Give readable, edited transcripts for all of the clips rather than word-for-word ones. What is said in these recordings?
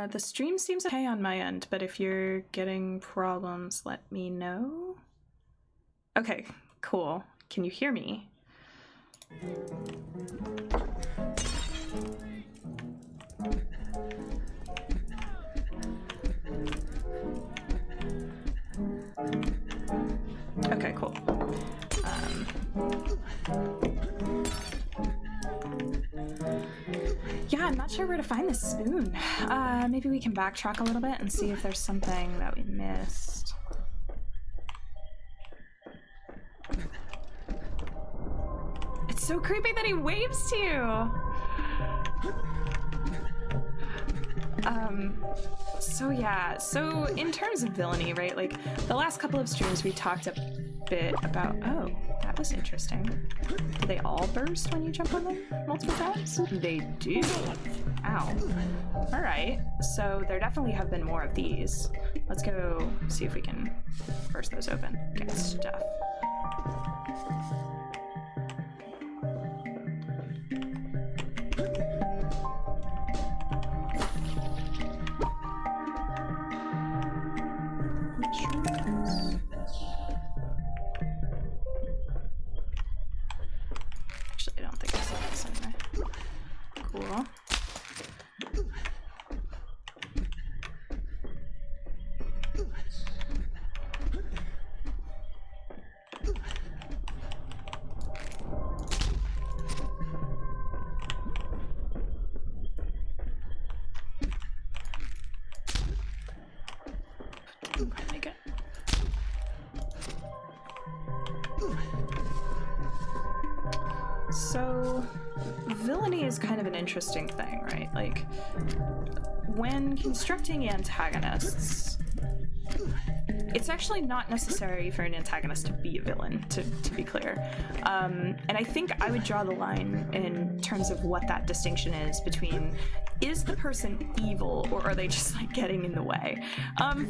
The stream seems okay on my end, but if you're getting problems, let me know. Okay, cool. Can you hear me? Okay, cool. Yeah, I'm not sure where to find this spoon. Maybe we can backtrack a little bit and see if there's something that we missed. It's so creepy that he waves to you! So yeah, so in terms of villainy, right, like, the last couple of streams we talked a bit about, oh, that was interesting. Do they all burst when you jump on them multiple times? They do. Ow. Alright, so there definitely have been more of these. Let's go see if we can burst those open. Get stuff. Actually, I don't think I saw this anyway. Cool. So, villainy is kind of an interesting thing, right? Like, when constructing antagonists, it's actually not necessary for an antagonist to be a villain, to be clear. And I think I would draw the line in terms of what that distinction is between, is the person evil or are they just like getting in the way?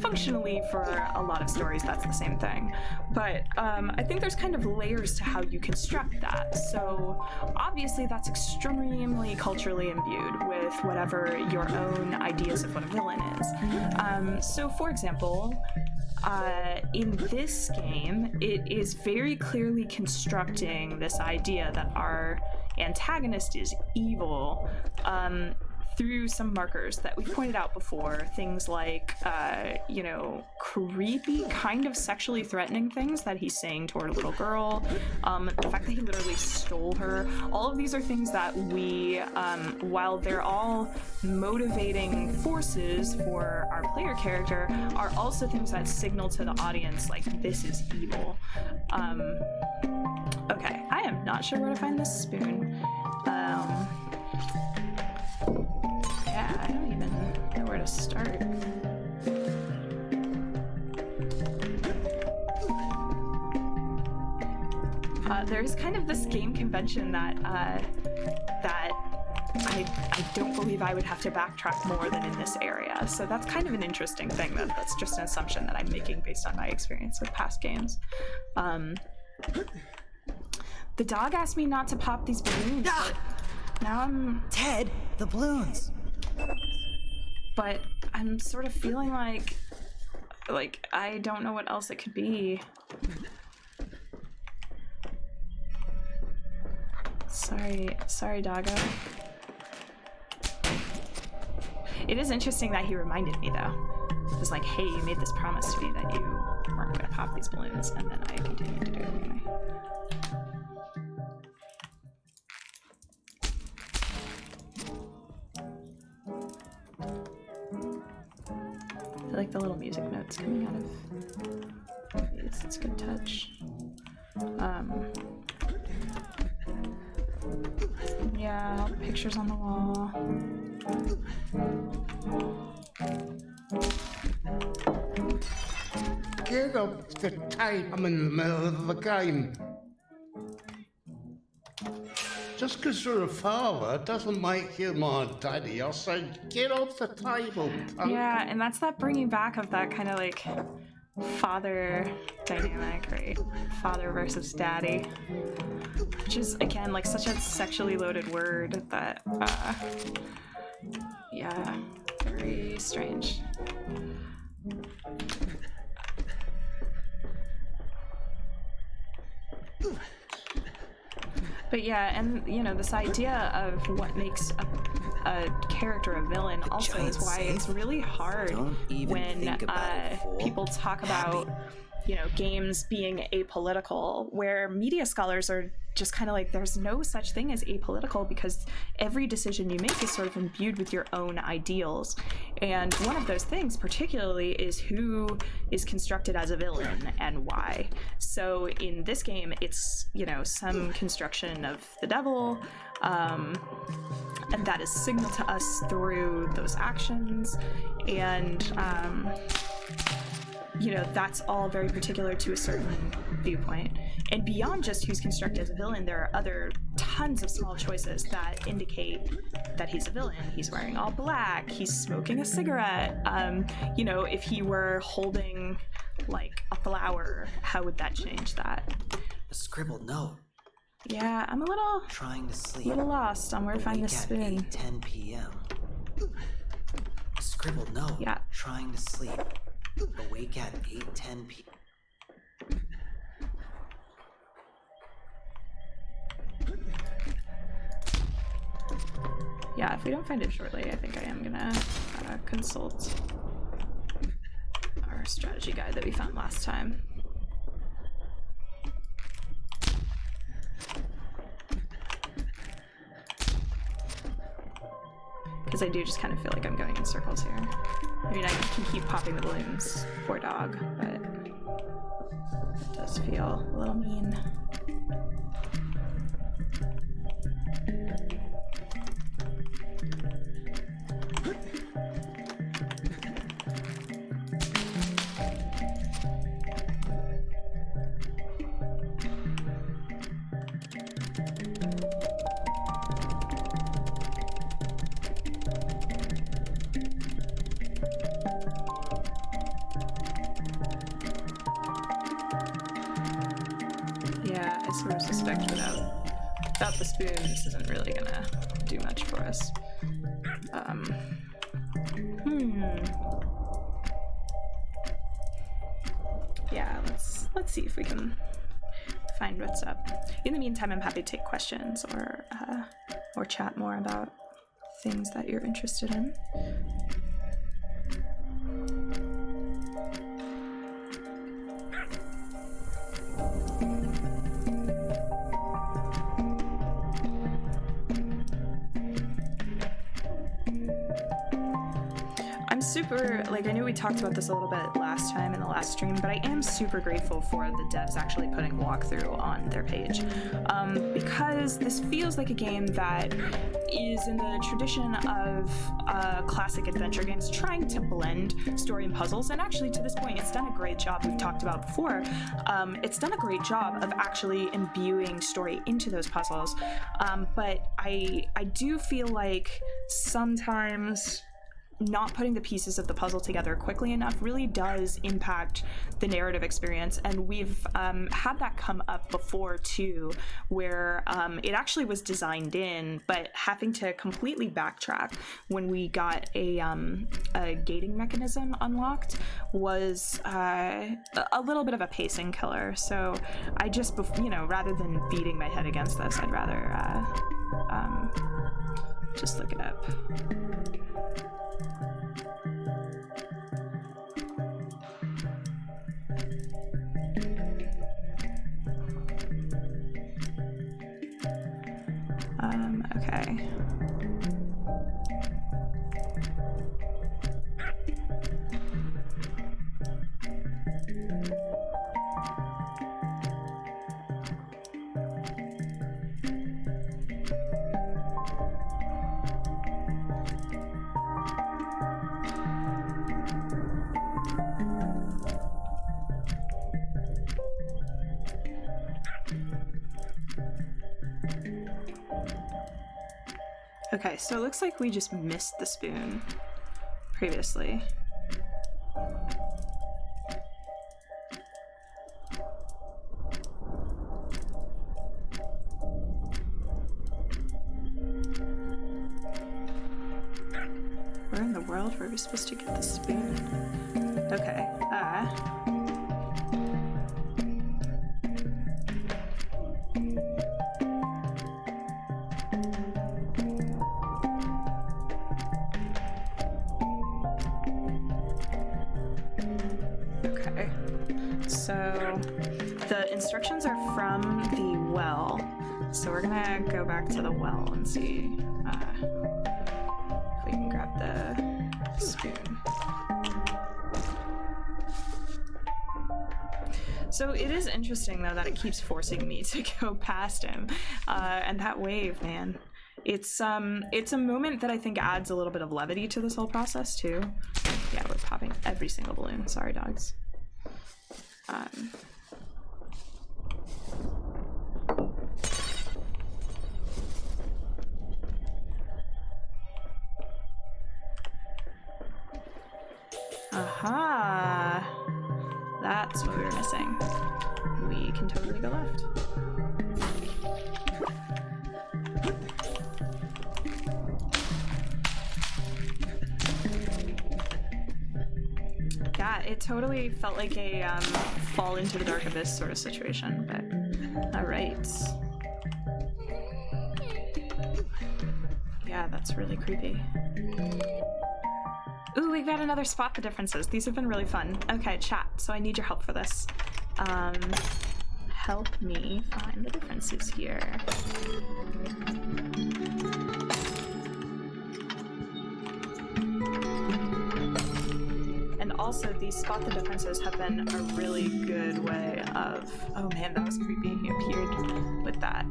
Functionally, for a lot of stories, that's the same thing. But I think there's kind of layers to how you construct that. So obviously that's extremely culturally imbued with whatever your own ideas of what a villain is. So for example, in this game, it is very clearly constructing this idea that our antagonist is evil through some markers that we've pointed out before. Things like, you know, creepy, kind of sexually threatening things that he's saying toward a little girl. The fact that he literally stole her. All of these are things that we, while they're all motivating forces for our player character, are also things that signal to the audience, like, this is evil. Okay, I am not sure where to find this spoon. Yeah, I don't even know where to start. There's kind of this game convention that I don't believe I would have to backtrack more than in this area. So that's kind of an interesting thing. That's just an assumption that I'm making based on my experience with past games. The dog asked me not to pop these balloons, but now I'm... Ted, the balloons! But I'm sort of feeling like I don't know what else it could be. Sorry, doggo. It is interesting that he reminded me, though. It was like, hey, you made this promise to me that you weren't gonna pop these balloons, and then I continued to do it anyway. I feel like the little music notes coming out of these, it's a good touch. Yeah, pictures on the wall. Get up the time. I'm in the middle of the game. Just because you're a father doesn't make you my daddy. I said, get off the table, punk. Yeah, and that's that bringing back of that kind of like father dynamic, right? Father versus daddy. Which is, again, like such a sexually loaded word that, yeah, very Very strange. But yeah, and you know, this idea of what makes a character a villain also is why it's really hard when people talk about, you know, games being apolitical, where media scholars are just kind of like, there's no such thing as apolitical because every decision you make is sort of imbued with your own ideals. And one of those things particularly is who is constructed as a villain and why. So in this game, it's, you know, some construction of the devil, and that is signaled to us through those actions. And you know, that's all very particular to a certain viewpoint. And beyond just who's constructed as a villain, there are other tons of small choices that indicate that he's a villain. He's wearing all black, he's smoking a cigarette. You know, if he were holding like a flower, how would that change that? A scribbled note. Yeah, I'm a little Trying to sleep. A little lost on where to find this spoon. At 8:10 p.m. A scribbled note. Yeah. Trying to sleep. Awake at 8:10 p.m. Yeah, if we don't find it shortly, I think I am gonna consult our strategy guide that we found last time. Because I do just kind of feel like I'm going in circles here. I mean, I can keep popping the balloons, poor dog, but it does feel a little mean. I sort of suspect without the spoon, this isn't really gonna do much for us. Yeah, let's see if we can find what's up. In the meantime, I'm happy to take questions or chat more about things that you're interested in. Super, like, I knew we talked about this a little bit last time in the last stream, but I am super grateful for the devs actually putting walkthrough on their page, because this feels like a game that is in the tradition of classic adventure games trying to blend story and puzzles, and actually to this point it's done a great job. We've talked about before, it's done a great job of actually imbuing story into those puzzles, but I do feel like sometimes not putting the pieces of the puzzle together quickly enough really does impact the narrative experience. And we've had that come up before too, where it actually was designed in, but having to completely backtrack when we got a gating mechanism unlocked was a little bit of a pacing killer. So I just, you know, rather than beating my head against this, I'd rather just look it up. Okay. Okay, so it looks like we just missed the spoon previously. Where in the world Where are we supposed to get the spoon? Okay. Okay. So the instructions are from the well. So we're gonna go back to the well and see if we can grab the spoon. So it is interesting though that it keeps forcing me to go past him, and that wave, man. It's a moment that I think adds a little bit of levity to this whole process too. Yeah, we're popping every single balloon. Sorry, dogs. Aha! That's what we were missing. We can totally go left. Yeah, it totally felt like a fall into the dark abyss sort of situation, but alright. Yeah, that's really creepy. Ooh, we've got another spot the differences. These have been really fun. Okay, chat, so I need your help for this. Help me find the differences here. And also, these spot the differences have been a really good way of... Oh man, that was creepy. He appeared with that.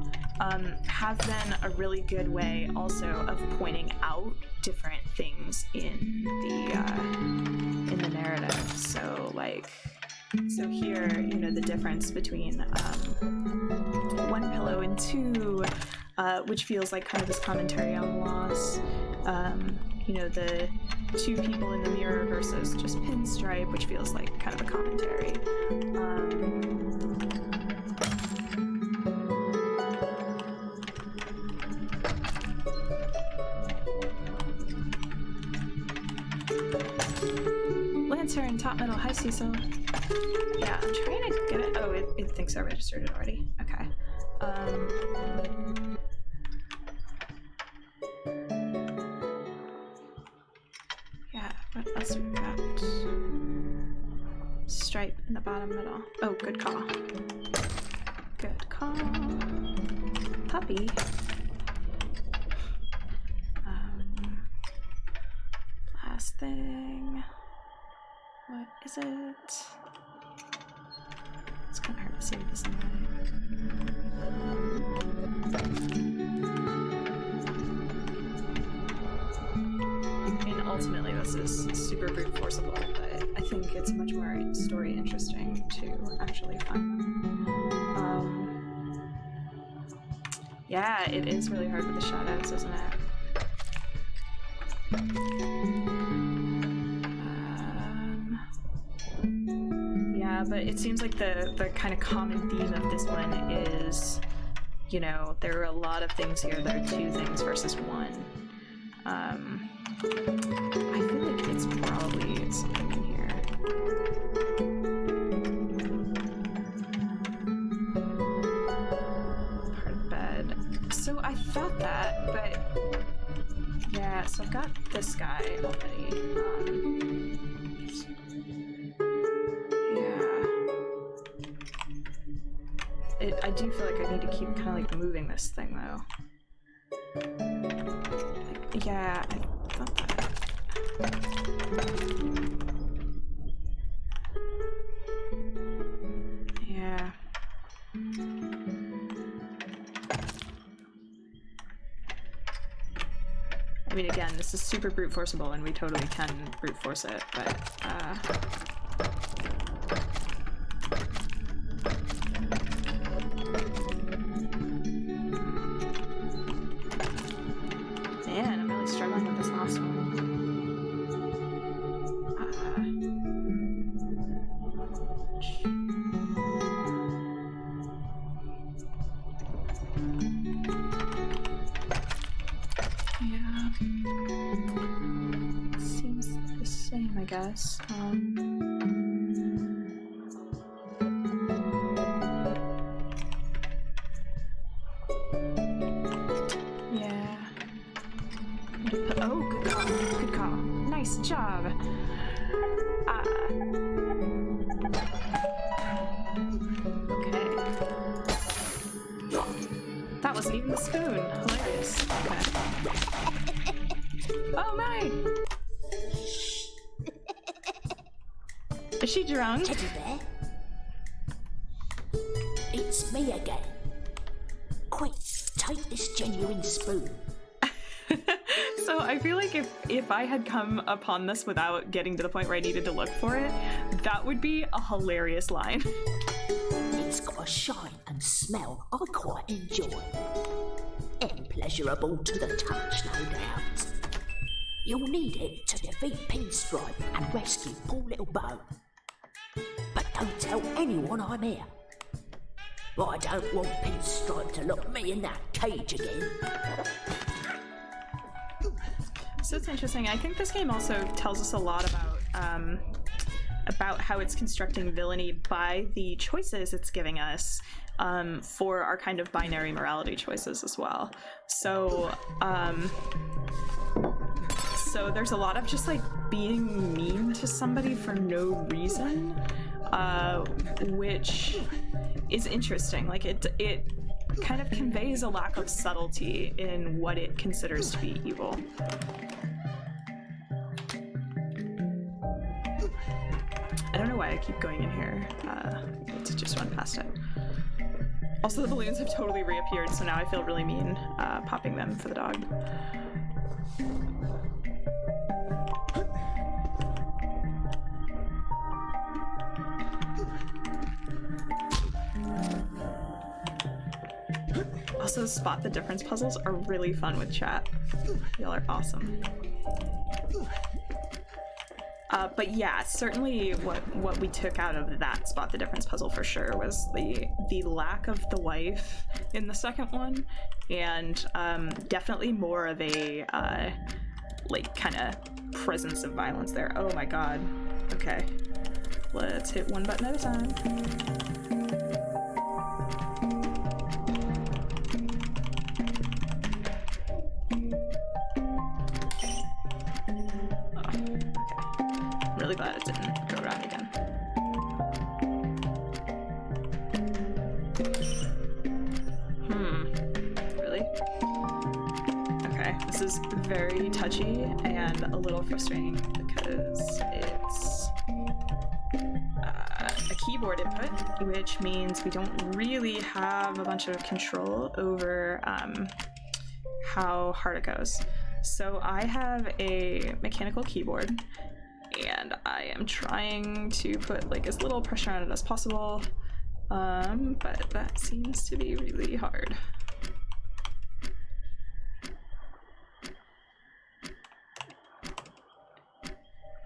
Have been a really good way also of pointing out different things in the narrative. So like, so here, you know, the difference between one pillow and two, which feels like kind of this commentary on loss. You know, the two people in the mirror versus just Pinstripe, which feels like kind of a commentary. Lantern, top middle, hi Cecil. Yeah, I'm trying to get it. Oh, it thinks I registered it already. Okay. Yeah, what else we got? Stripe in the bottom middle. Oh, good call. Good call. Puppy. Last thing. What is it? It's kind of hard to see with this anyway. I mean, ultimately this is super brute forceable, but I think it's much more story interesting to actually find them. Yeah, it is really hard with the shadows, isn't it? Yeah, but it seems like the kind of common theme of this one is, you know, there are a lot of things here that are two things versus one. I feel like it's probably something in here. Part of the bed. So I thought that, but yeah, so I've got this guy already. I do feel like I need to keep kind of like moving this thing though. Like, yeah, I thought that. Yeah. I mean, again, this is super brute forceable and we totally can brute force it, but man, I'm really struggling with this last one. Yeah. Seems game, I guess. Yeah. Oh, good call. Good call. Nice job. Okay. That wasn't even the spoon. Hilarious. Okay. Oh my! Is she drunk? Teddy bear? It's me again. Quick, take this genuine spoon. So I feel like if I had come upon this without getting to the point where I needed to look for it, that would be a hilarious line. It's got a shine and smell I quite enjoy. And pleasurable to the touch, no doubt. You'll need it to defeat Pinstripe and rescue poor little Bo. But don't tell anyone I'm here. I don't want Pinstripe to lock me in that cage again. So it's interesting. I think this game also tells us a lot about how it's constructing villainy by the choices it's giving us for our kind of binary morality choices as well. So so there's a lot of just like being mean to somebody for no reason, which is interesting. Like it kind of conveys a lack of subtlety in what it considers to be evil. I don't know why I keep going in here. Let's just run past it. Also, the balloons have totally reappeared, so now I feel really mean popping them for the dog. Also, spot the difference puzzles are really fun with chat. Y'all are awesome. But yeah, certainly what we took out of that spot the difference puzzle for sure was the lack of the wife in the second one, and definitely more of a like kind of presence of violence there. Oh my god. Okay, let's hit one button at a time. Really glad it didn't go around again. Really? Okay, this is very touchy and a little frustrating because it's a keyboard input, which means we don't really have a bunch of control over how hard it goes. So I have a mechanical keyboard, and I am trying to put like as little pressure on it as possible, but that seems to be really hard.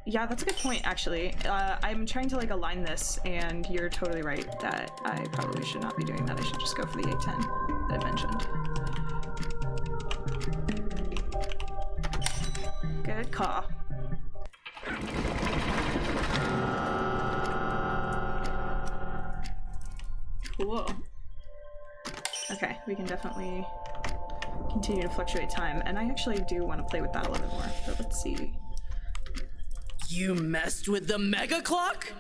Yeah, that's a good point, actually. I'm trying to like align this, and you're totally right that I probably should not be doing that. I should just go for the 810 that I mentioned. Good call. Cool. Okay, we can definitely continue to fluctuate time, and I actually do want to play with that a little bit more, but let's see. You messed with the mega clock?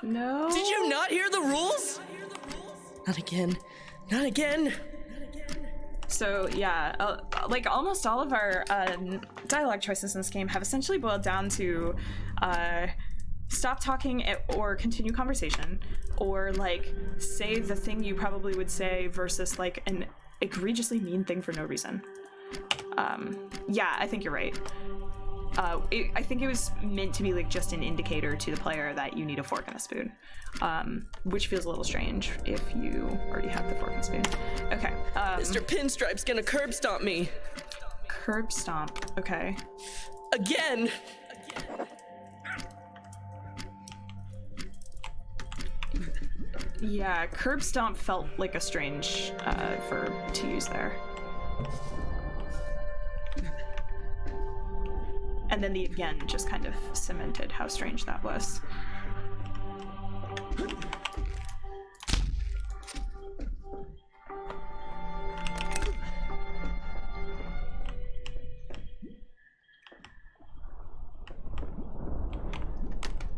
No. Did you not hear the rules? Not again. Not again. So yeah, like almost all of our dialogue choices in this game have essentially boiled down to stop talking or continue conversation, or like say the thing you probably would say versus like an egregiously mean thing for no reason. Yeah, I think you're right. I think it was meant to be like just an indicator to the player that you need a fork and a spoon, which feels a little strange if you already have the fork and spoon. Okay. Mr. Pinstripe's gonna curb stomp me. Curb stomp. Okay. Again. Yeah, curb stomp felt like a strange verb to use there. And then the again just kind of cemented how strange that was.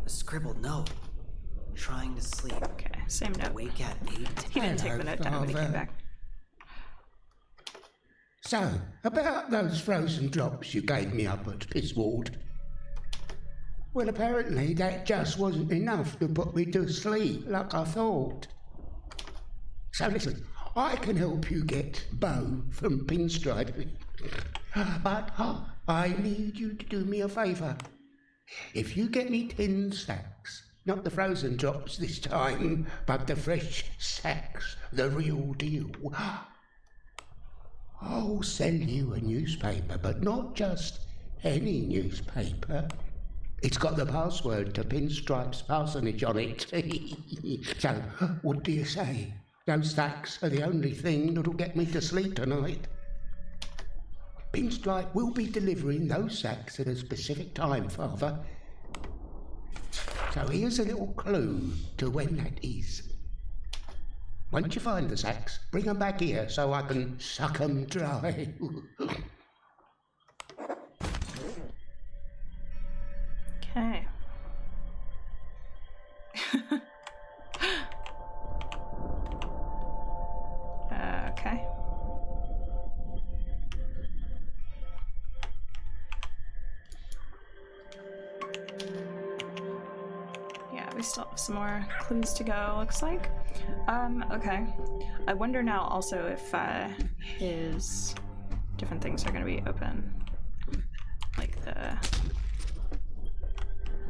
A scribbled note. Trying to sleep. Okay, same note. Awake at 8. He didn't take the note down when he came back. So, about those frozen drops you gave me up at Pissward. Well, apparently that just wasn't enough to put me to sleep like I thought. So listen, I can help you get Bo from Pinstripe. But I need you to do me a favour. If you get me 10 sacks, not the frozen drops this time, but the fresh sacks, the real deal, I'll sell you a newspaper, but not just any newspaper. It's got the password to Pinstripe's parsonage on it. So, what do you say? Those sacks are the only thing that'll get me to sleep tonight. Pinstripe will be delivering those sacks at a specific time, Father. So here's a little clue to when that is. Once you find the sacks, bring them back here so I can suck them dry. Okay. Okay. Yeah, we still have some more clues to go, looks like. Okay. I wonder now also if his different things are gonna be open. Like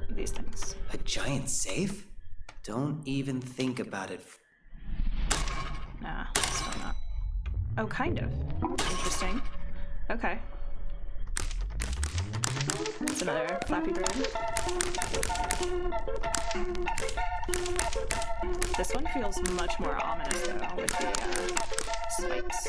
these things. A giant safe? Don't even think about it. Nah, still not. Oh, kind of. Interesting. Okay. That's another Flappy Bird. This one feels much more ominous though, with the spikes.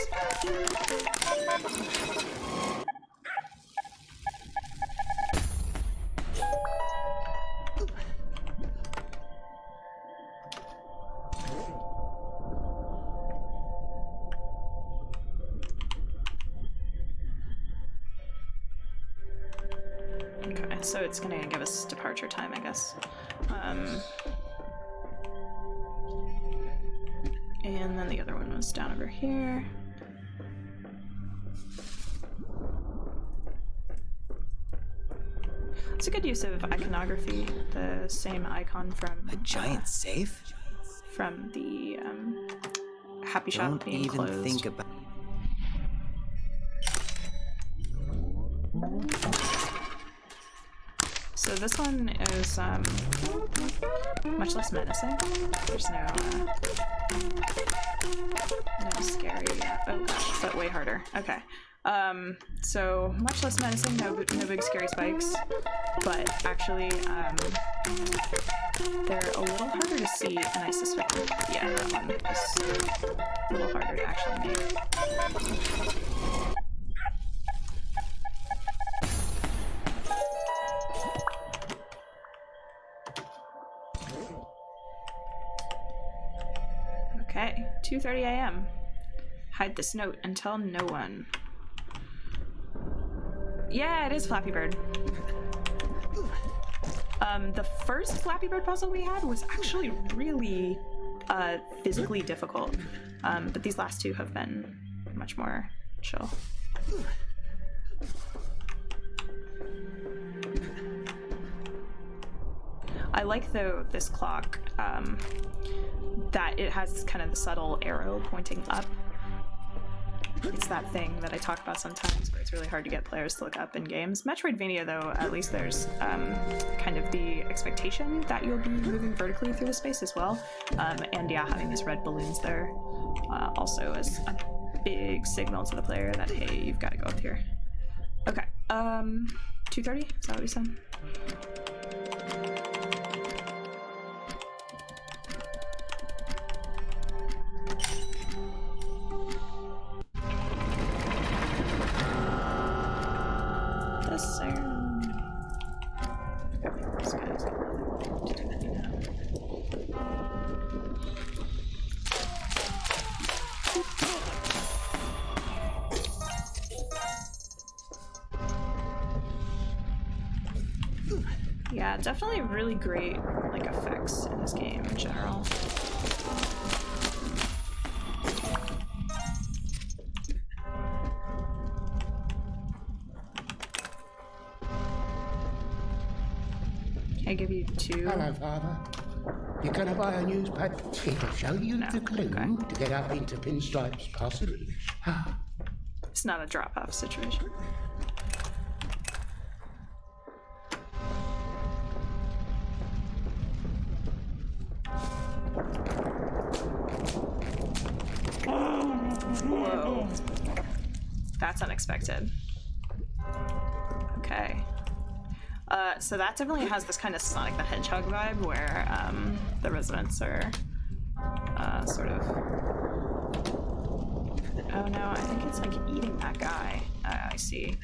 Okay, so it's gonna give us departure time, I guess. And then the other one was down over here. It's a good use of iconography, the same icon from A giant safe? from the Happy Shop Don't being even closed. think about. So this one is much less menacing. There's no scary. Oh gosh, but way harder. Okay. So much less menacing. No big scary spikes, but actually they're a little harder to see, and I suspect yeah, that one is a little harder to actually make. Okay, 2:30 a.m. Hide this note and tell no one. Yeah, it is Flappy Bird. The first Flappy Bird puzzle we had was actually really physically difficult, but these last two have been much more chill. I like though this clock that it has kind of the subtle arrow pointing up. It's that thing that I talk about sometimes, but it's really hard to get players to look up in games. Metroidvania, though, at least there's kind of the expectation that you'll be moving vertically through the space as well. And yeah, having these red balloons there also is a big signal to the player that, hey, you've got to go up here. Okay, 2:30? Is that what we said? Yeah, definitely really great, like, effects in this game in general. Can I give you 2? Hello, Father. You're gonna buy a newspaper? It'll show you No, the clue okay. to get up into Pinstripe's castle. It's not a drop-off situation. Whoa. That's unexpected. Okay. So that definitely has this kind of Sonic the Hedgehog vibe where the residents are sort of... Oh no, I think it's like eating that guy. I see.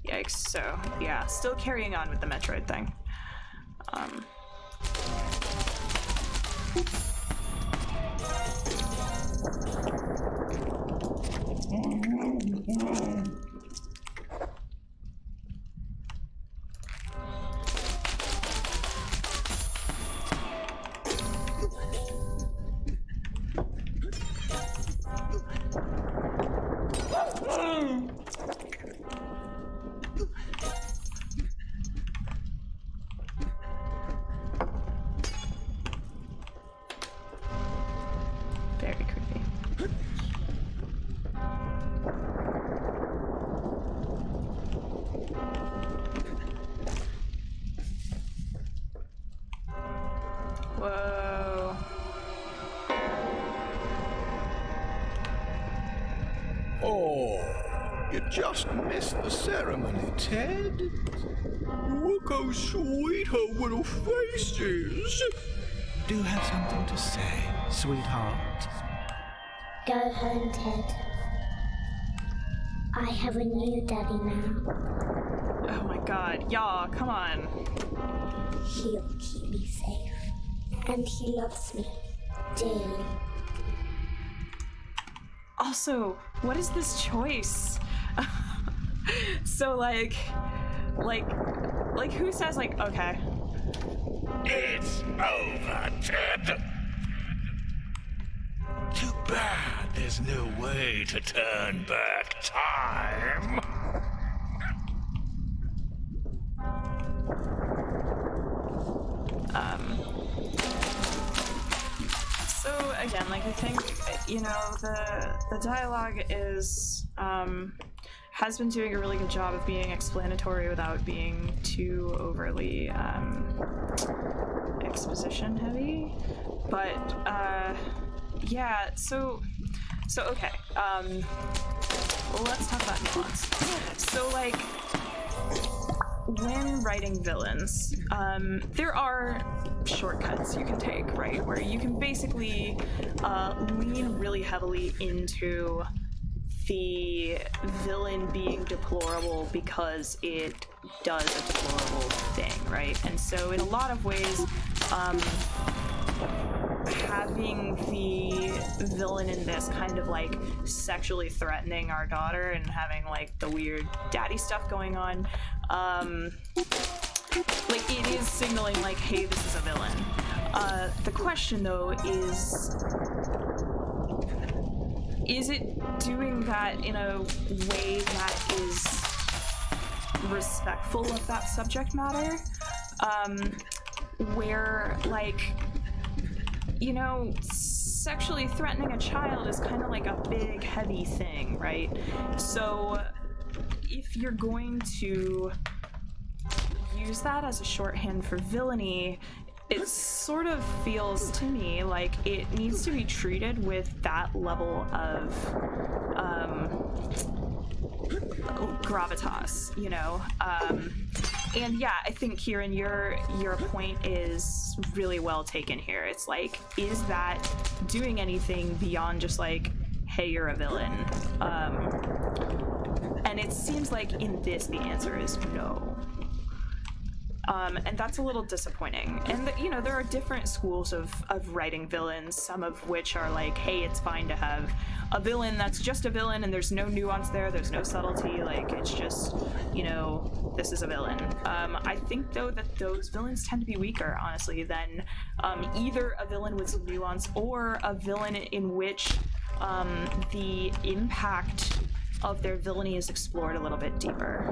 Yikes. So, yeah, still carrying on with the Metroid thing. Very creepy. Whoa. Oh, you just missed the ceremony, Ted. Look how sweet her little face is. Do you have something to say, sweetheart? Go home, Ted. I have a new daddy now. Oh my god, y'all, come on. He'll keep me safe. And he loves me dearly. Also, what is this choice? So like who says like, okay. It's over, Ted. Too bad there's no way to turn back time. So again, like I think, you know, the dialogue is has been doing a really good job of being explanatory without being too overly exposition heavy. But yeah, so okay. Well, let's talk about nuance. So like when writing villains, there are shortcuts you can take, right? Where you can basically lean really heavily into the villain being deplorable because it does a deplorable thing, right? And so in a lot of ways, having the villain in this kind of like sexually threatening our daughter and having like the weird daddy stuff going on, like it is signaling like, hey, this is a villain. The question though is it doing that in a way that is respectful of that subject matter? Where like, you know, sexually threatening a child is kind of like a big, heavy thing, right? So if you're going to use that as a shorthand for villainy, it sort of feels to me like it needs to be treated with that level of gravitas, you know? And yeah, I think Kieran, your point is really well taken here. It's like, is that doing anything beyond just like, hey, you're a villain? And it seems like in this, the answer is no. And that's a little disappointing. And, you know, there are different schools of writing villains, some of which are like, hey, it's fine to have a villain that's just a villain and there's no nuance there, there's no subtlety, like, it's just, you know, this is a villain. I think, though, that those villains tend to be weaker, honestly, than either a villain with some nuance or a villain in which the impact of their villainy is explored a little bit deeper.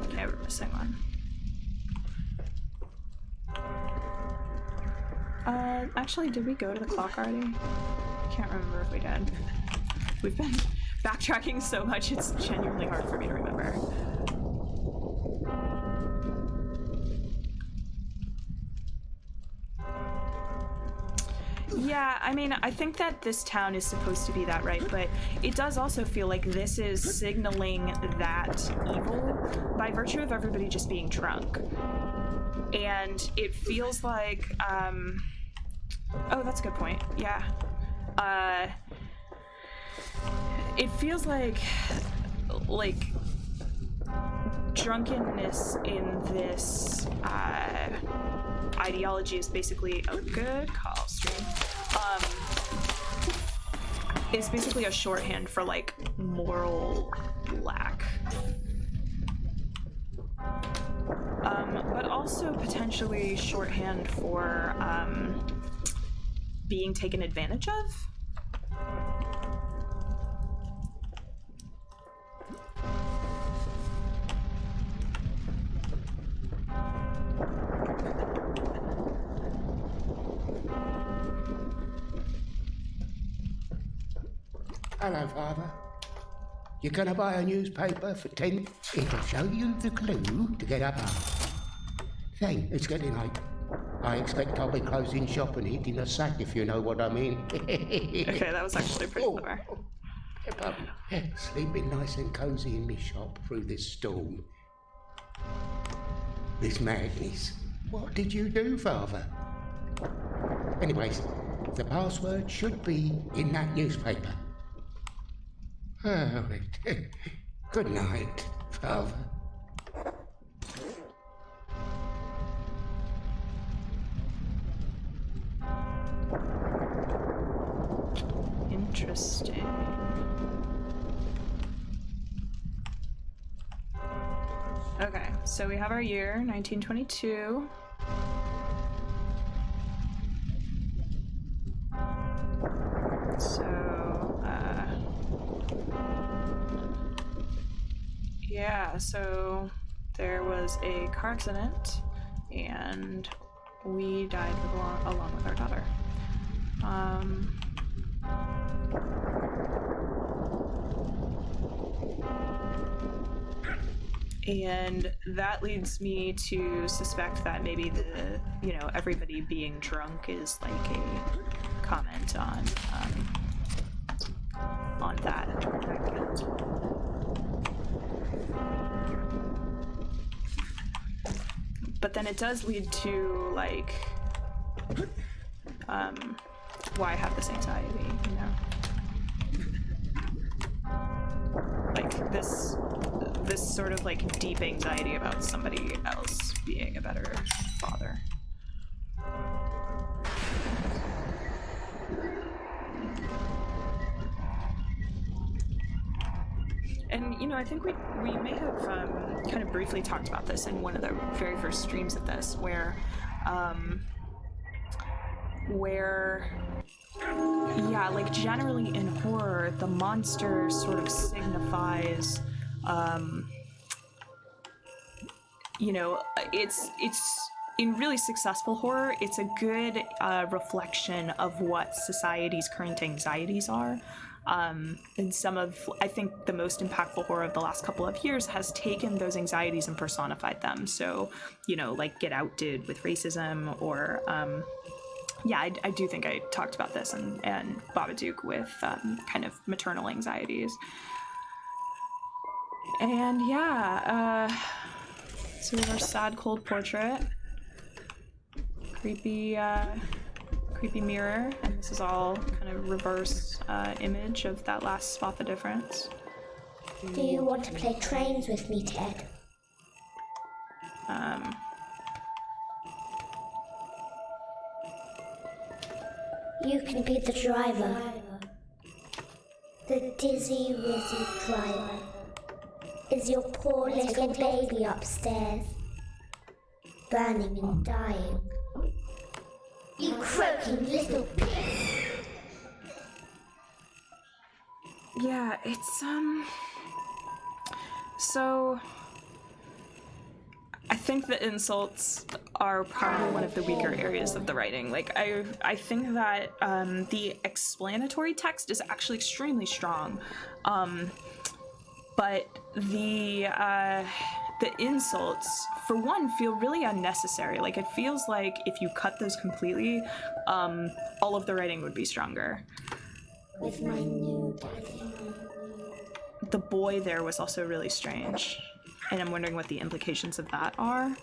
Okay, we're missing one. Actually, did we go to the clock already? I can't remember if we did. We've been backtracking so much, it's genuinely hard for me to remember. Yeah, I mean, I think that this town is supposed to be that, right? But it does also feel like this is signaling that evil by virtue of everybody just being drunk. And it feels like, oh, that's a good point. Yeah. It feels like drunkenness in this ideology is basically a good call, stream. Is basically a shorthand for like moral lack. But also potentially shorthand for being taken advantage of. Hello, Father. You're gonna buy a newspaper for 10? It'll show you the clue to get up. Thank, it's getting late. I expect I'll be closing shop and eating a sack, if you know what I mean. Okay, that was actually pretty clever. Sleeping nice and cozy in me shop through this storm. This madness. What did you do, Father? Anyways, the password should be in that newspaper. Oh, good night, Father. Interesting. Okay, so we have our year, 1922. Yeah, so there was a car accident and we died along with our daughter. And that leads me to suspect that maybe everybody being drunk is like a comment on that. But then it does lead to like why I have this anxiety, like this sort of like deep anxiety about somebody else being a better father. And I think we may have kind of briefly talked about this in one of the very first streams of this, where yeah, like generally in horror, the monster sort of signifies, it's in really successful horror, it's a good reflection of what society's current anxieties are. And I think the most impactful horror of the last couple of years has taken those anxieties and personified them. So, like Get Out did with racism, or yeah, I do think I talked about this, and Babadook with kind of maternal anxieties. And yeah, so we have our sad, cold portrait, creepy mirror, and this is all kind of reverse image of that last Spot the Difference. Do you want to play trains with me, Ted? You can be the driver. The dizzy wizzy driver. Is your poor little baby upstairs, burning and dying? You croaking little pig! Yeah, it's, so... I think the insults are probably one of the weaker areas of the writing. Like, I think that the explanatory text is actually extremely strong, but the insults, for one, feel really unnecessary. Like, it feels like if you cut those completely, all of the writing would be stronger. With my new daddy. The boy there was also really strange. And I'm wondering what the implications of that are.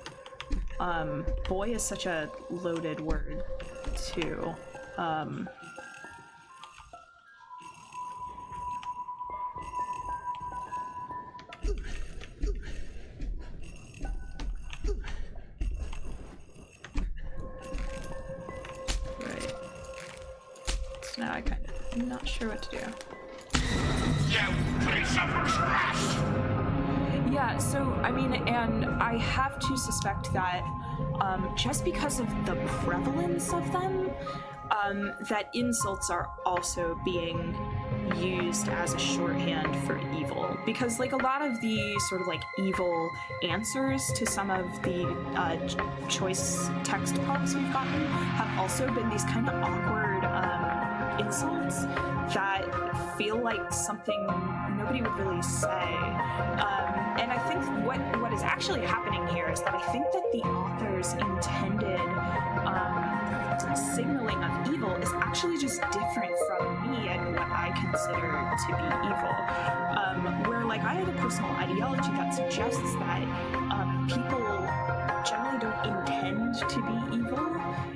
Boy is such a loaded word, too. Right. So now I'm not sure what to do. You piece of trash! Yeah, so, I mean, and I have to suspect that just because of the prevalence of them, that insults are also being used as a shorthand for evil. Because, like, a lot of the sort of, like, evil answers to some of the choice text prompts we've gotten have also been these kind of awkward insults that feel like something nobody would really say. And I think what is actually happening here is that I think that the author's intended signaling of evil is actually just different from me and what I consider to be evil. Where, like, I have a personal ideology that suggests that people generally don't intend to be evil,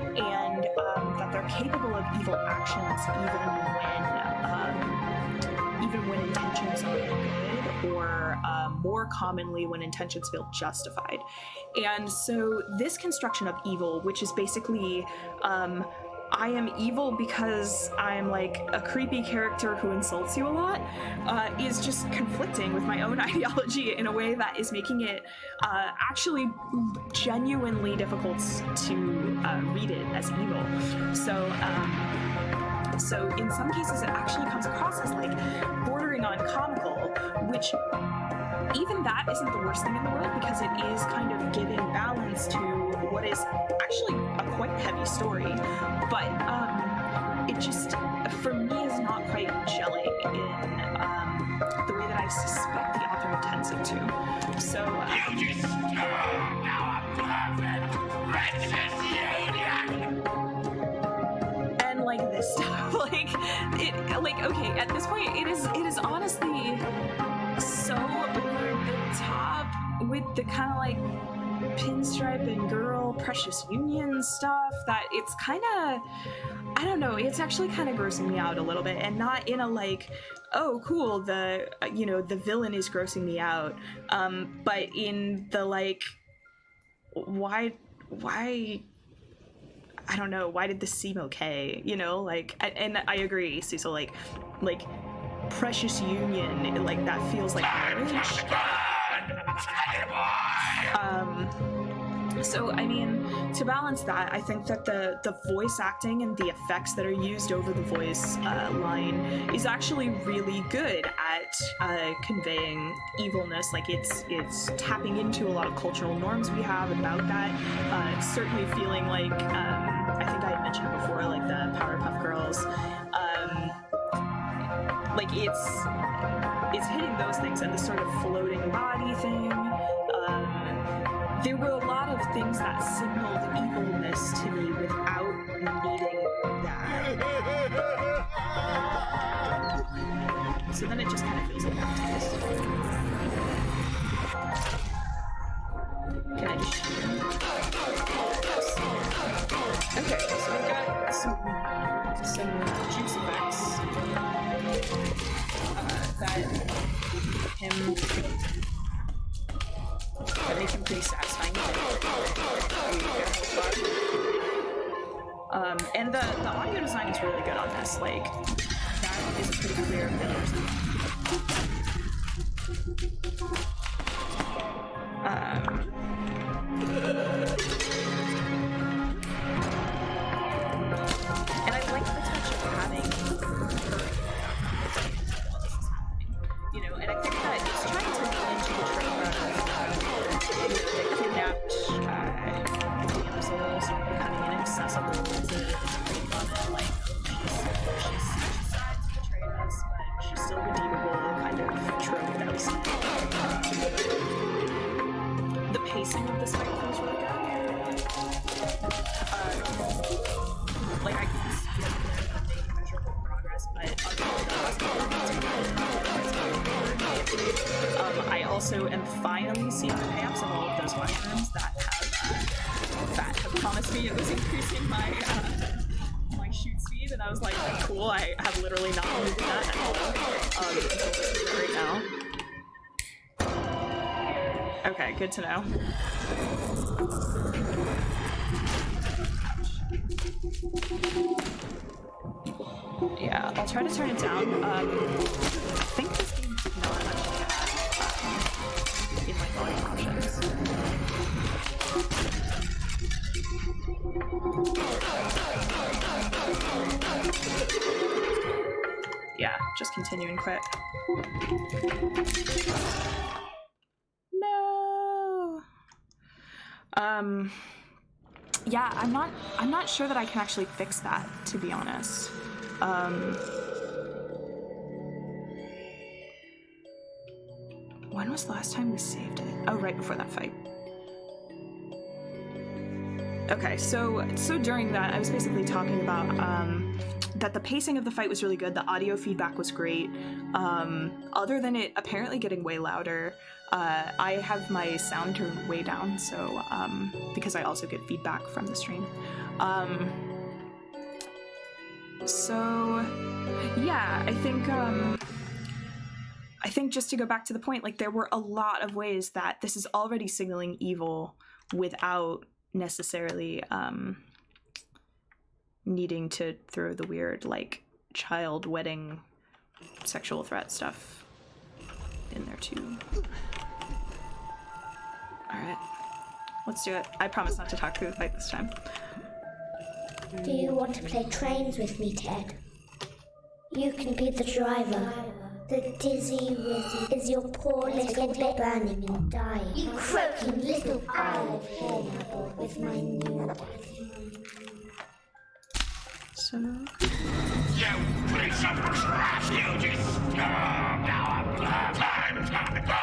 and that they're capable of evil actions even when intentions are good, or more commonly when intentions feel justified. And so this construction of evil, which is basically I am evil because I'm like a creepy character who insults you a lot, is just conflicting with my own ideology in a way that is making it actually genuinely difficult to read it as evil. So in some cases it actually comes across as like bordering on comical, which even that isn't the worst thing in the world, because it is kind of giving balance to what is actually a quite heavy story. But it just, for me, is not quite gelling in the way that I suspect the author intends it to. So You just stole our perfect precious union! and like this stuff, okay, at this point, it is honestly so over the top with the kind of like Pinstripe and girl precious union stuff that it's kind of, I don't know, it's actually kind of grossing me out a little bit, and not in a like, oh cool, the villain is grossing me out, but in the like, why I don't know, why did this seem okay, like, and I agree, Cecil, like precious union, like that feels like marriage. So I mean, to balance that, I think that the voice acting and the effects that are used over the voice line is actually really good at conveying evilness. Like it's tapping into a lot of cultural norms we have about that. It's certainly feeling like I think I had mentioned before, like the Powerpuff Girls. Like it's hitting those things, and the sort of floating body thing. There were a lot of things that signaled evilness to me without needing that. So then it just kind of feels like that. Can I just shoot him? Okay, so we got some juice effects. pretty satisfying. And the audio design is really good on this. Like, that is pretty clear that there's and I like the touch of having you know, and I think that it's trying to lean into the trope of the kidnapped damsels becoming inaccessible to the woman. Like, she's decides to betray us, but she's still redeemable, kind of trope that we see. The pacing of this fight feels really good. Like, I can see that they're making measurable progress, but I also am finally seeing the payoffs of all of those mushrooms that have promised me it was increasing my my shoot speed, and I was like, cool, I have literally not moved that at all right now. Okay, good to know. Yeah, I'll try to turn it down. I think this game did not actually have in my volume options. Yeah, just continue and quit. No. Yeah, I'm not sure that I can actually fix that, to be honest. When was the last time we saved it? Oh, right before that fight. Okay, so during that, I was basically talking about that the pacing of the fight was really good, the audio feedback was great. Other than it apparently getting way louder, I have my sound turned way down, so because I also get feedback from the stream. So yeah, I think just to go back to the point, like, there were a lot of ways that this is already signaling evil without necessarily needing to throw the weird, like, child wedding sexual threat stuff in there too. Alright, let's do it. I promise not to talk through the fight this time. Do you want to play trains with me, Ted? You can be the driver. The dizzy wizzy is your poor little bit burning and dying. You croaking little owl with my new So... You piece of trash! You just stormed our time to burn!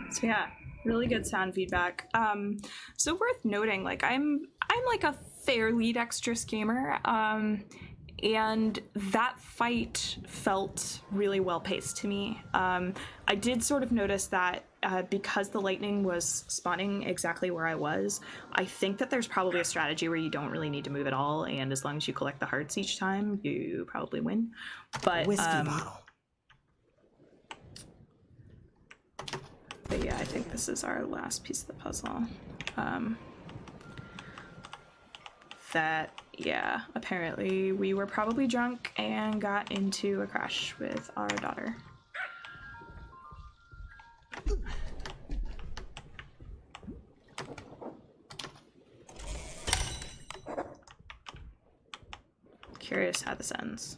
So yeah, really good sound feedback. So worth noting, like, I'm like a fairly dexterous gamer, and that fight felt really well paced to me. I did sort of notice that because the lightning was spawning exactly where I was, I think that there's probably a strategy where you don't really need to move at all, and as long as you collect the hearts each time, you probably win. But Whiskey bottle. But yeah, I think this is our last piece of the puzzle. Yeah, apparently we were probably drunk and got into a crash with our daughter. Curious how this ends.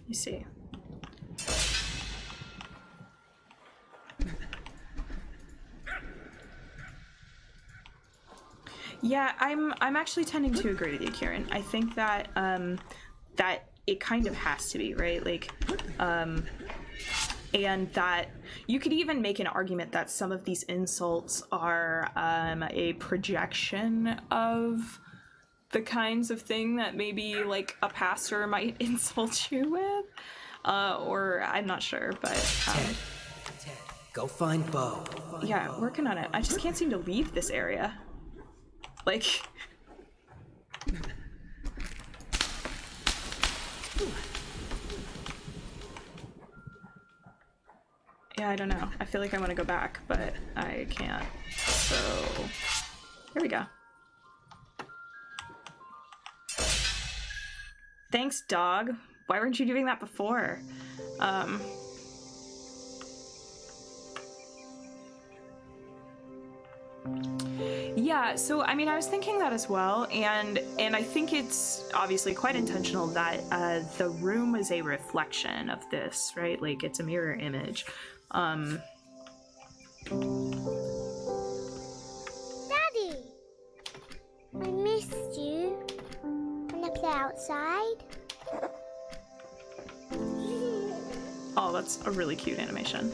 You see. Yeah, I'm actually tending to agree with you, Kieran. I think that that it kind of has to be, right? Like, and that you could even make an argument that some of these insults are a projection of the kinds of thing that maybe like a pastor might insult you with, or I'm not sure, but Ted, go find Bo. Yeah, working on it. I just can't seem to leave this area. Like, yeah, I don't know. I feel like I want to go back, but I can't. So, here we go. Thanks, dog. Why weren't you doing that before? Yeah, so I mean, I was thinking that as well, and I think it's obviously quite intentional that the room is a reflection of this, right? Like, it's a mirror image. Daddy! I missed you. Wanna play outside? Oh, that's a really cute animation.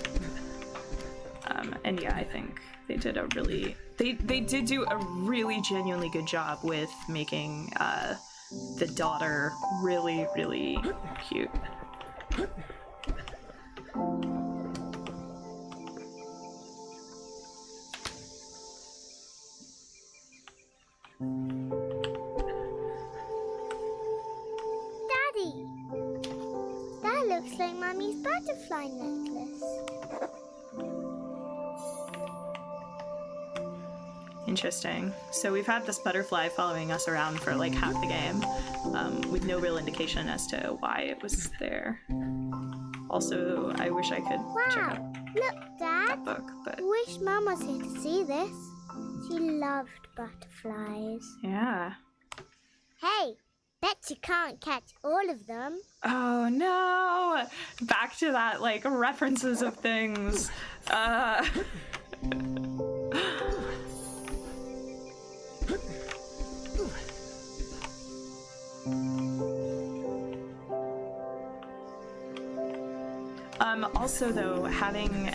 And yeah, I think they did a really... They did do a really genuinely good job with making the daughter really, really cute. Daddy! That looks like Mummy's butterfly necklace. Interesting. So we've had this butterfly following us around for like half the game, with no real indication as to why it was there. Also, I wish I could check out Look, Dad! that book, but Wish Mum was here to see this. She loved butterflies. yeah. Hey, bet you can't catch all of them. Oh no! Back to that, like, references of things. Also, though, having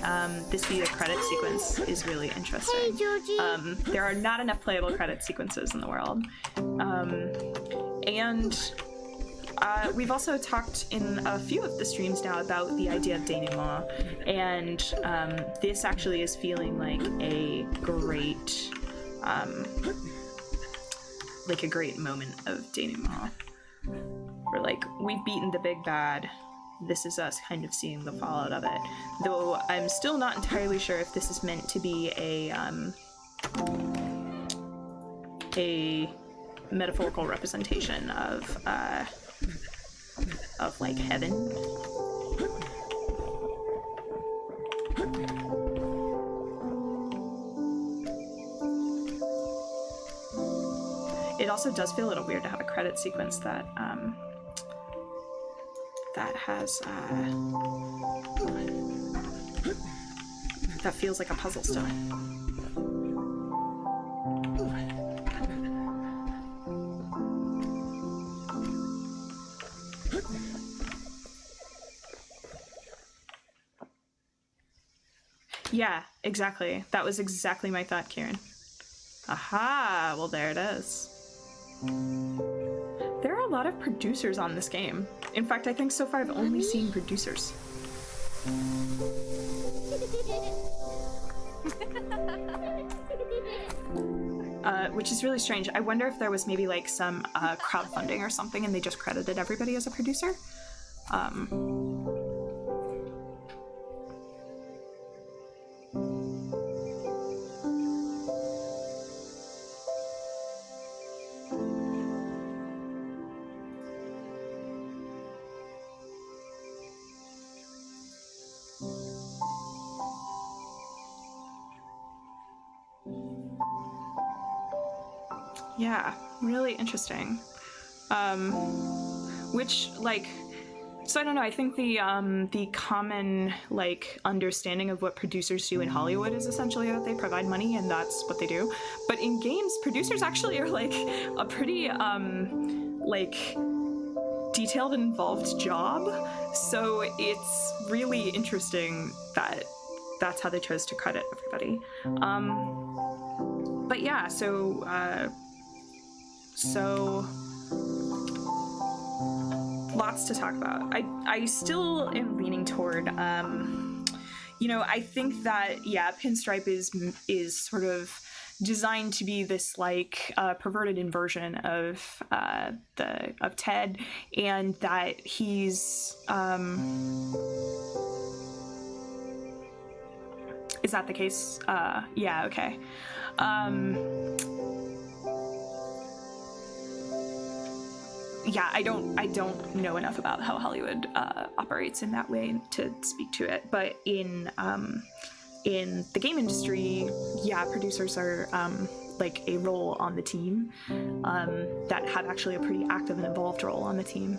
this be a credit sequence is really interesting. Hey, Georgie. There are not enough playable credit sequences in the world. And we've also talked in a few of the streams now about the idea of denouement, and this actually is feeling like a great, moment of denouement. Where, like, we've beaten the big bad. This is us kind of seeing the fallout of it. Though I'm still not entirely sure if this is meant to be a metaphorical representation of like heaven. It also does feel a little weird to have a credit sequence that that has that feels like a puzzle still. Yeah, exactly. That was exactly my thought, Kieran. Aha! Well, there it is. There are a lot of producers on this game. In fact, I think so far I've only seen producers. Which is really strange. I wonder if there was maybe like some crowdfunding or something and they just credited everybody as a producer. Yeah, really interesting. Which, like, so I don't know, I think the common, like, understanding of what producers do in Hollywood is essentially that they provide money and that's what they do. But in games, producers actually are, like, a pretty, like, detailed and involved job. So it's really interesting that that's how they chose to credit everybody. But yeah, so lots to talk about. I still am leaning toward, you know, I think that, yeah, Pinstripe is sort of designed to be this, like, perverted inversion of Ted, and that he's, is that the case? Yeah, okay. Yeah, I don't know enough about how Hollywood operates in that way to speak to it, but in the game industry, yeah, producers are like a role on the team that have actually a pretty active and involved role on the team,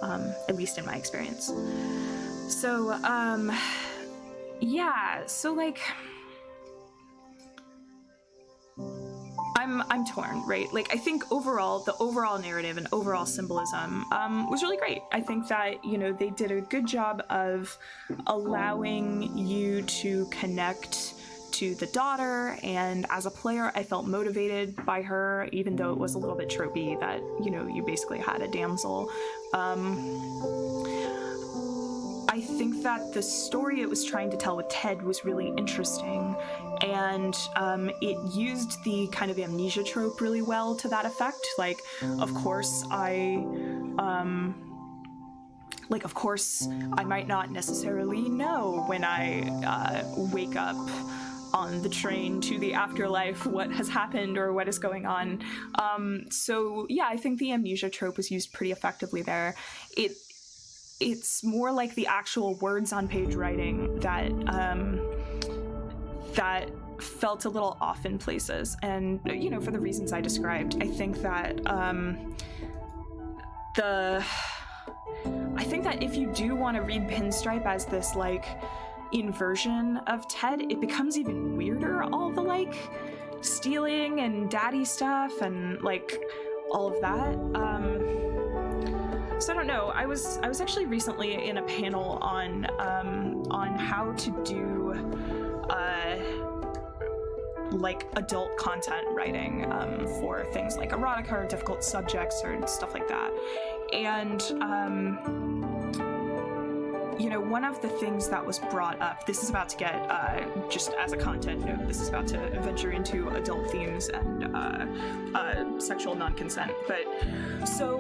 at least in my experience. So yeah, so like I'm torn, right? Like, I think overall, the overall narrative and overall symbolism was really great. I think that, you know, they did a good job of allowing you to connect to the daughter, and as a player, I felt motivated by her, even though it was a little bit tropey that, you know, you basically had a damsel. I think that the story it was trying to tell with Ted was really interesting, and it used the kind of amnesia trope really well to that effect. Like, of course, I might not necessarily know when I wake up on the train to the afterlife what has happened or what is going on. So yeah, I think the amnesia trope was used pretty effectively there. It's more like the actual words on page writing that that felt a little off in places, and you know, for the reasons I described. I think that if you do want to read Pinstripe as this like inversion of Ted, it becomes even weirder, all the like stealing and daddy stuff and like all of that. So I don't know. I was actually recently in a panel on how to do like adult content writing for things like erotica or difficult subjects or stuff like that. And you know, one of the things that was brought up, this is about to get, just as a content note, this is about to venture into adult themes and sexual non-consent. But so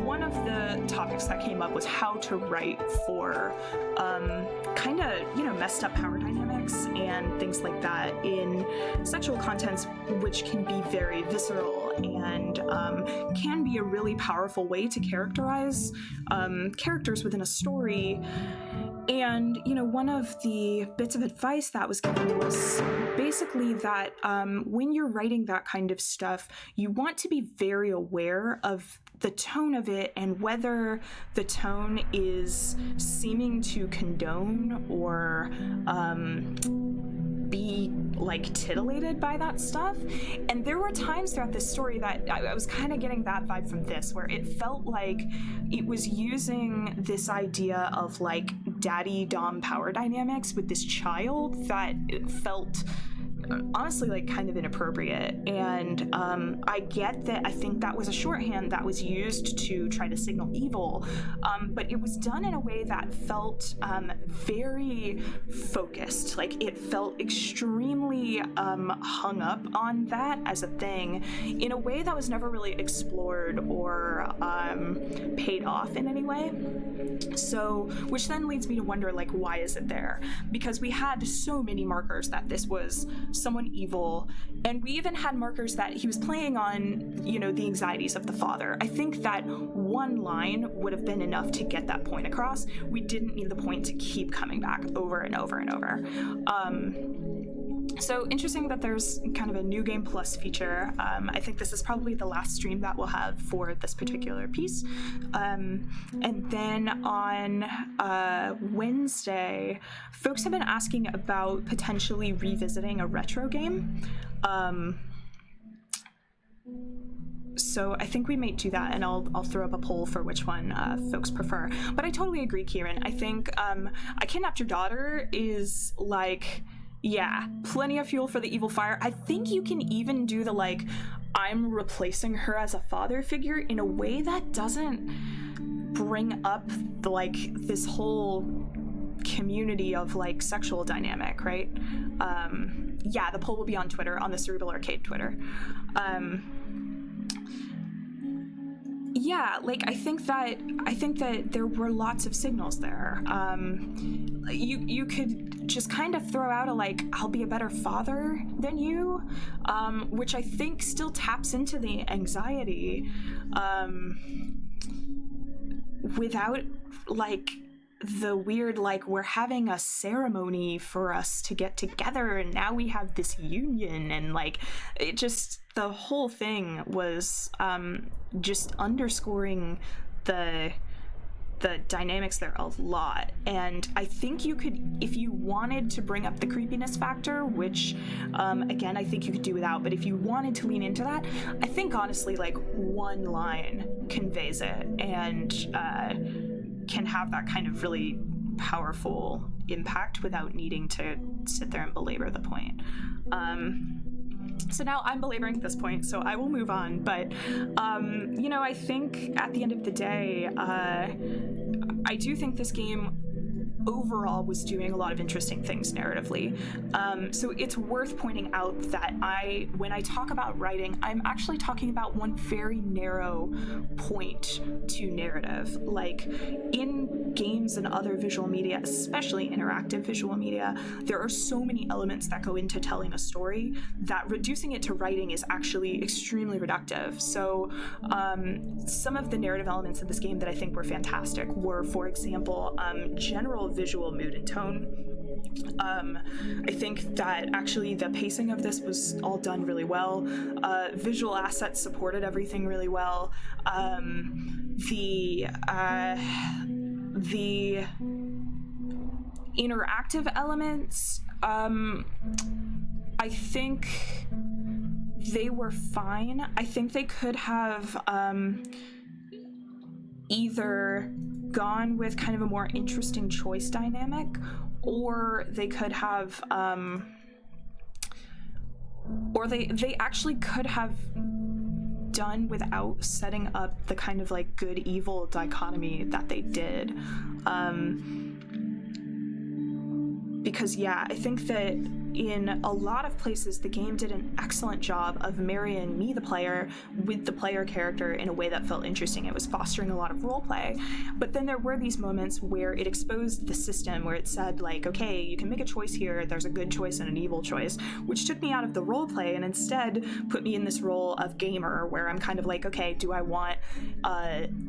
one of the topics that came up was how to write for kind of, you know, messed up power dynamics and things like that in sexual contents, which can be very visceral and can be a really powerful way to characterize characters within a story. And, you know, one of the bits of advice that was given was basically that when you're writing that kind of stuff, you want to be very aware of the tone of it and whether the tone is seeming to condone or be like titillated by that stuff. And there were times throughout this story that I was kind of getting that vibe from this, where it felt like it was using this idea of like daddy dom power dynamics with this child that it felt honestly like kind of inappropriate. And I get that. I think that was a shorthand that was used to try to signal evil, but it was done in a way that felt very focused. Like it felt extremely hung up on that as a thing in a way that was never really explored or paid off in any way. So, which then leads me to wonder, like, why is it there? Because we had so many markers that this was someone evil, and we even had markers that he was playing on, you know, the anxieties of the father. I think that one line would have been enough to get that point across. We didn't need the point to keep coming back over and over and over. So interesting that there's kind of a new game plus feature. I think this is probably the last stream that we'll have for this particular piece. And then on Wednesday, folks have been asking about potentially revisiting a retro game. So I think we may do that, and I'll throw up a poll for which one folks prefer. But I totally agree, Kieran. I think I Kidnapped Your Daughter is like, yeah, plenty of fuel for the evil fire. I think you can even do the like, I'm replacing her as a father figure in a way that doesn't bring up the, like, this whole community of like sexual dynamic, right? Yeah, the poll will be on Twitter, on the Cerebral Arcade Twitter. Yeah, like I think that there were lots of signals there. You could just kind of throw out a like, I'll be a better father than you, which I think still taps into the anxiety, without like the weird, like, we're having a ceremony for us to get together and now we have this union, and like it just, the whole thing was just underscoring the dynamics there a lot. And I think you could, if you wanted to bring up the creepiness factor, which again I think you could do without, but if you wanted to lean into that, I think honestly like one line conveys it and can have that kind of really powerful impact without needing to sit there and belabor the point. So now I'm belaboring at this point, so I will move on. But, you know, I think at the end of the day, I do think this game overall was doing a lot of interesting things narratively. So it's worth pointing out that when I talk about writing, I'm actually talking about one very narrow point to narrative. Like in games and other visual media, especially interactive visual media, there are so many elements that go into telling a story that reducing it to writing is actually extremely reductive. So some of the narrative elements of this game that I think were fantastic were, for example, general visual mood and tone. I think that actually the pacing of this was all done really well. Visual assets supported everything really well. The interactive elements, I think they were fine. I think they could have either gone with kind of a more interesting choice dynamic, or they could have or they actually could have done without setting up the kind of like good evil dichotomy that they did, because yeah, I think that in a lot of places the game did an excellent job of marrying me, the player, with the player character in a way that felt interesting. It was fostering a lot of role play, but then there were these moments where it exposed the system, where it said like, okay, you can make a choice here, there's a good choice and an evil choice, which took me out of the role play and instead put me in this role of gamer, where I'm kind of like, okay, do I want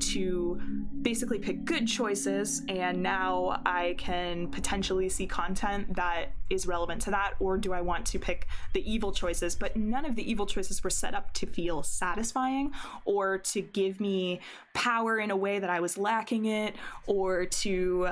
to basically pick good choices and now I can potentially see content that is relevant to that, or do I want to pick the evil choices? But none of the evil choices were set up to feel satisfying or to give me power in a way that I was lacking it, or to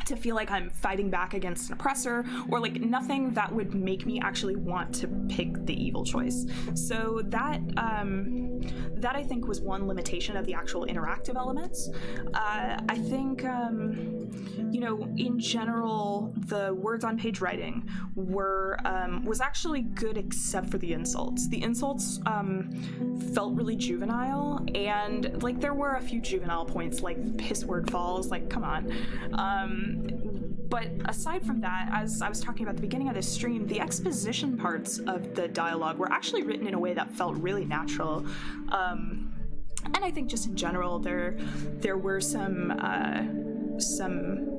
to feel like I'm fighting back against an oppressor, or like nothing that would make me actually want to pick the evil choice. So that I think was one limitation of the actual interactive elements. I think in general the words on page writing was actually good except for the insults. The insults felt really juvenile, and like there were a few juvenile points like piss word falls, like come on. But aside from that, as I was talking about at the beginning of this stream, the exposition parts of the dialogue were actually written in a way that felt really natural. And I think just in general, there were some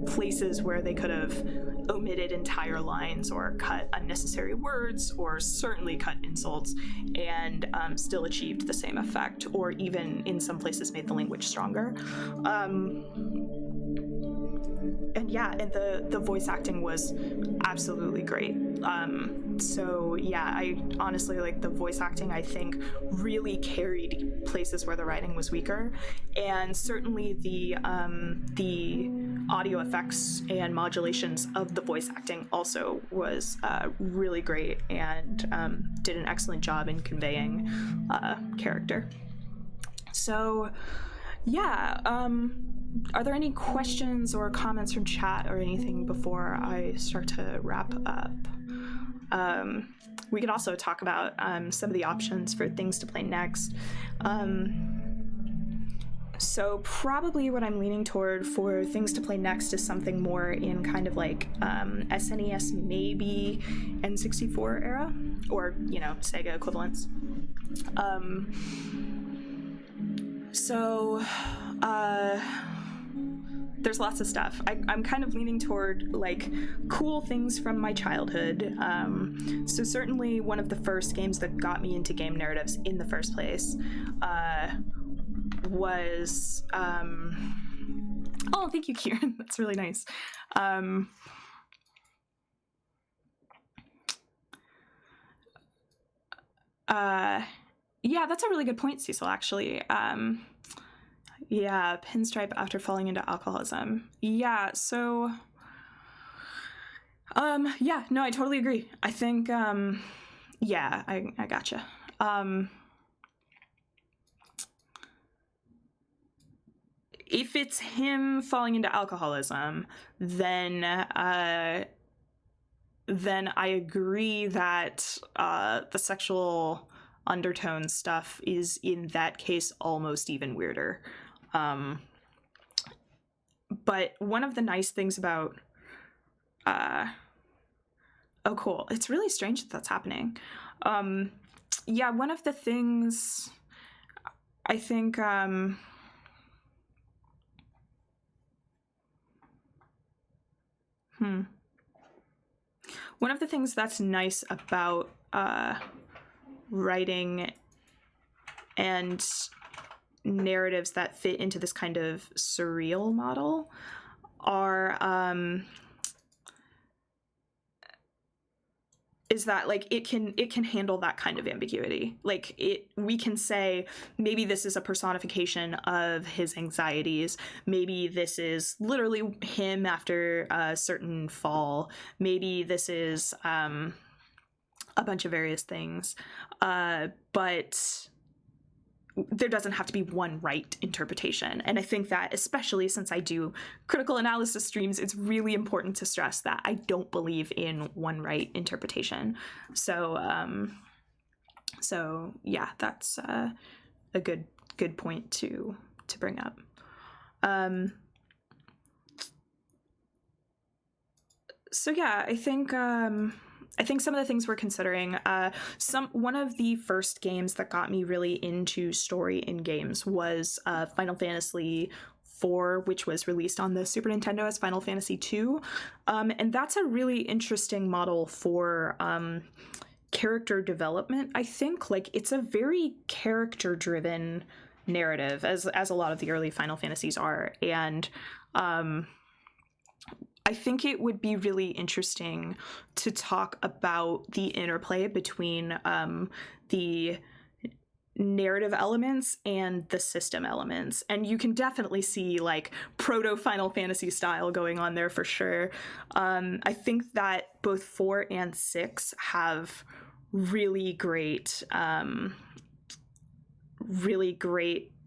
places where they could have omitted entire lines or cut unnecessary words or certainly cut insults and still achieved the same effect, or even in some places made the language stronger. And the voice acting was absolutely great. So yeah, I honestly like the voice acting, I think, really carried places where the writing was weaker. And certainly the audio effects and modulations of the voice acting also was really great and did an excellent job in conveying character. So yeah, are there any questions or comments from chat or anything before I start to wrap up? We could also talk about some of the options for things to play next. So probably what I'm leaning toward for things to play next is something more in kind of like SNES, maybe N64 era, or, Sega equivalents. There's lots of stuff. I'm kind of leaning toward like cool things from my childhood. So certainly one of the first games that got me into game narratives in the first place was oh, thank you, Kieran. That's really nice. Yeah, that's a really good point, Cecil, actually. Yeah, Pinstripe after falling into alcoholism. Yeah, so yeah, no, I totally agree. I think yeah, I gotcha. If it's him falling into alcoholism, then I agree that the sexual undertone stuff is in that case almost even weirder. But one of the nice things about oh cool, it's really strange that that's happening. Yeah, one of the things I think one of the things that's nice about writing and narratives that fit into this kind of surreal model are is that like it can handle that kind of ambiguity. Like we can say maybe this is a personification of his anxieties, maybe this is literally him after a certain fall, maybe this is a bunch of various things, but there doesn't have to be one right interpretation. And I think that, especially since I do critical analysis streams, it's really important to stress that I don't believe in one right interpretation. So yeah, that's a good point to bring up. So yeah, I think some of the things we're considering, one of the first games that got me really into story in games was Final Fantasy IV, which was released on the Super Nintendo as Final Fantasy II. And that's a really interesting model for character development, I think. Like, it's a very character-driven narrative, as a lot of the early Final Fantasies are. And I think it would be really interesting to talk about the interplay between the narrative elements and the system elements, and you can definitely see like proto Final Fantasy style going on there for sure. I think that both 4 and 6 have really great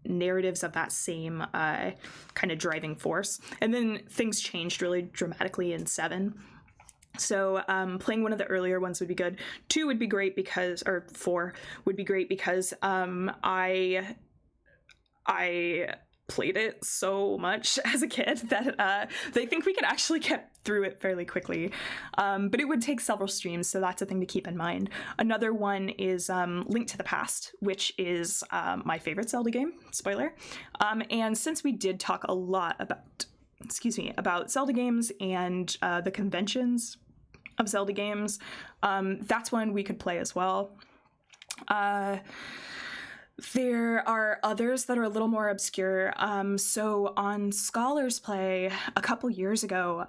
narratives of that same kind of driving force, and then things changed really dramatically in 7. So playing one of the earlier ones would be good. 2 would be great because, or 4 would be great because I played it so much as a kid that they think we could actually get through it fairly quickly. But it would take several streams, so that's a thing to keep in mind. Another one is Link to the Past, which is my favorite Zelda game, spoiler. And since we did talk a lot about Zelda games and the conventions of Zelda games, that's one we could play as well. There are others that are a little more obscure. So on Scholars Play a couple years ago,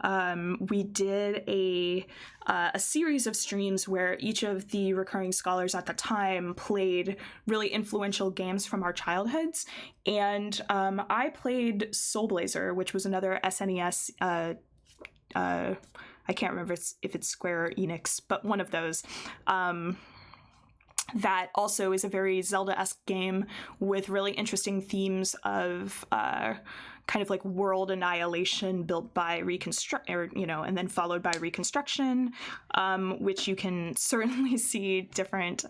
we did a series of streams where each of the recurring scholars at the time played really influential games from our childhoods. And I played Soul Blazer, which was another SNES. I can't remember if it's Square or Enix, but one of those. That also is a very Zelda-esque game with really interesting themes of kind of like world annihilation built by and then followed by reconstruction, which you can certainly see different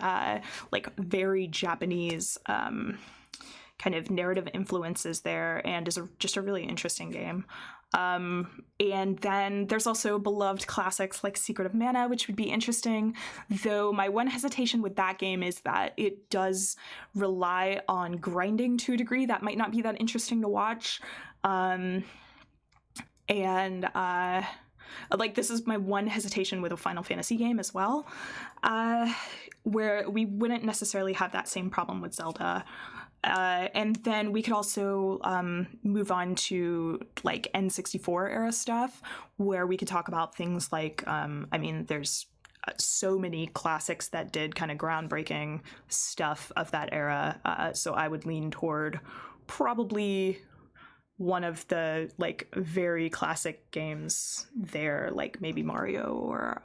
like very Japanese kind of narrative influences there, and is just a really interesting game. And then there's also beloved classics like Secret of Mana, which would be interesting, though my one hesitation with that game is that it does rely on grinding to a degree that might not be that interesting to watch. Like, this is my one hesitation with a Final Fantasy game as well, where we wouldn't necessarily have that same problem with Zelda. And then we could also move on to like N64 era stuff, where we could talk about things like, there's so many classics that did kind of groundbreaking stuff of that era. So I would lean toward probably one of the like very classic games there, like maybe Mario, or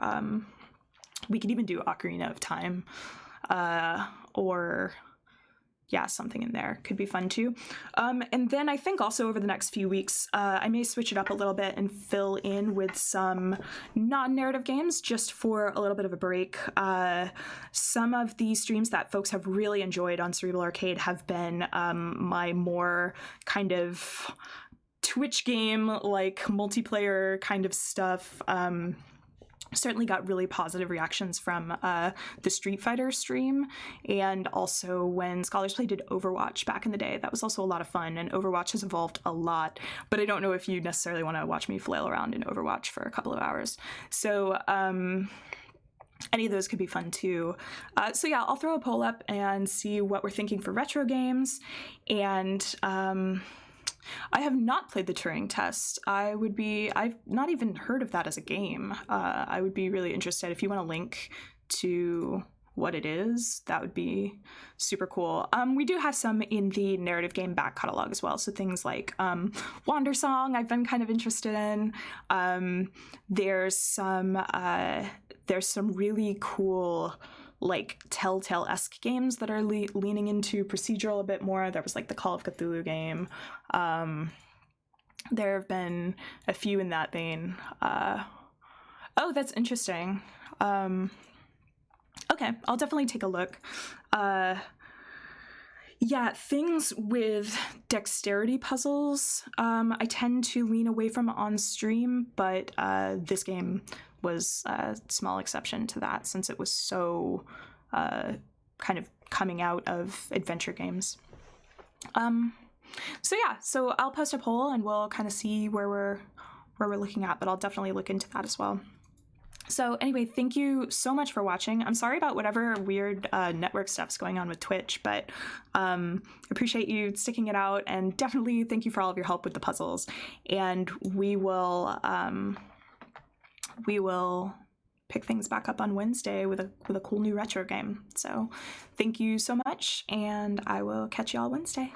we could even do Ocarina of Time, or something in there could be fun too. And then I think also over the next few weeks, I may switch it up a little bit and fill in with some non-narrative games just for a little bit of a break. Some of the streams that folks have really enjoyed on Cerebral Arcade have been my more kind of Twitch game, like multiplayer kind of stuff. Certainly got really positive reactions from the Street Fighter stream, and also when Scholars Play did Overwatch back in the day. That was also a lot of fun, and Overwatch has evolved a lot, but I don't know if you necessarily want to watch me flail around in Overwatch for a couple of hours. So any of those could be fun too. So yeah, I'll throw a poll up and see what we're thinking for retro games. And I have not played the Turing Test. I've not even heard of that as a game. I would be really interested. If you want a link to what it is, that would be super cool. We do have some in the narrative game back catalog as well. So things like Wander Song, I've been kind of interested in. There's some really cool like Telltale-esque games that are leaning into procedural a bit more. There was like the Call of Cthulhu game. There have been a few in that vein. Oh, that's interesting. Okay, I'll definitely take a look. Yeah, things with dexterity puzzles, I tend to lean away from on stream, but this game was a small exception to that, since it was so kind of coming out of adventure games. So yeah, so I'll post a poll and we'll kind of see where we're looking at, but I'll definitely look into that as well. So anyway, thank you so much for watching. I'm sorry about whatever weird network stuff's going on with Twitch, but appreciate you sticking it out, and definitely thank you for all of your help with the puzzles. And we will pick things back up on Wednesday with a cool new retro game. So thank you so much, and I will catch you all Wednesday.